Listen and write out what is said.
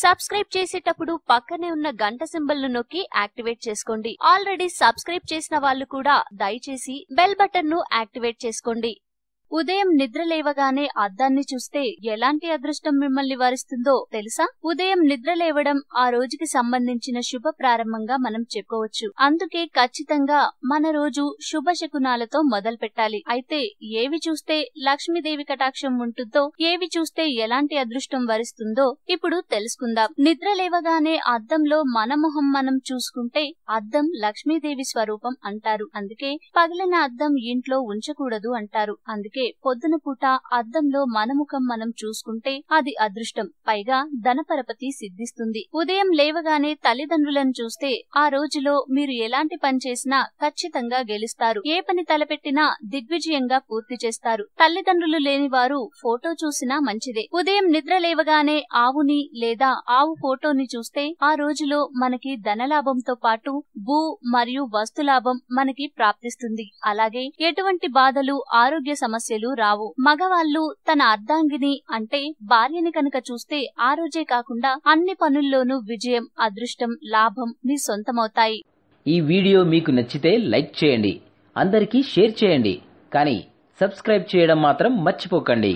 Subscribe చేసేటప్పుడు పక్కనే ఉన్న గంట సింబల్ ను నొక్కి యాక్టివేట్ చేసుకోండి. ఆల్రెడీ సబ్స్క్రైబ్ చేసిన వాళ్ళు కూడా దయచేసి బెల్ బటన్ ను యాక్టివేట్ చేసుకోండి. ఉదయం నిద్ర లేవగానే అద్దాన్ని చూస్తే ఎలాంటి అదృష్టం మిమ్మల్ని వరిస్తుందో తెలుసా? ఉదయం నిద్ర లేవడం ఆ రోజుకి సంబంధించిన శుభ ప్రారంభంగా మనం చెప్పుకోవచ్చు. అందుకే ఖచ్చితంగా మన రోజు శుభశకునాలతో మొదలు పెట్టాలి. అయితే ఏవి చూస్తే లక్ష్మీదేవి కటాక్షం ఉంటుందో, ఏవి చూస్తే ఎలాంటి అదృష్టం వరిస్తుందో ఇప్పుడు తెలుసుకుందాం. నిద్ర లేవగానే అద్దంలో మన మొహం మనం చూసుకుంటే అద్దం లక్ష్మీదేవి స్వరూపం అంటారు. అందుకే పగిలిన అద్దం ఇంట్లో ఉంచకూడదు అంటారు. అందుకే పొద్దున పూట అద్దంలో మన ముఖం మనం చూసుకుంటే అది అదృష్టం, పైగా ధనపరపతి సిద్ధిస్తుంది. ఉదయం లేవగానే తల్లిదండ్రులను చూస్తే ఆ రోజులో మీరు ఎలాంటి పని చేసినా ఖచ్చితంగా గెలుస్తారు. ఏ పని తలపెట్టినా దిగ్విజయంగా పూర్తి చేస్తారు. తల్లిదండ్రులు లేని వారు ఫోటో చూసినా మంచిదే. ఉదయం నిద్ర లేవగానే ఆవుని లేదా ఆవు ఫోటోని చూస్తే ఆ రోజులో మనకి ధనలాభంతో పాటు భూ మరియు వస్తులాభం మనకి ప్రాప్తిస్తుంది. అలాగే ఎటువంటి బాధలు, ఆరోగ్య సమస్యలు రావు. మగవాళ్ళు తన అర్ధాంగిని అంటే భార్యని కనుక చూస్తే ఆ రోజే కాకుండా అన్ని పనుల్లోనూ విజయం, అదృష్టం, లాభం మీ సొంతమవుతాయి. ఈ వీడియో మీకు నచ్చితే లైక్ చేయండి, అందరికీ షేర్ చేయండి, కానీ సబ్స్క్రైబ్ చేయడం మాత్రం మర్చిపోకండి.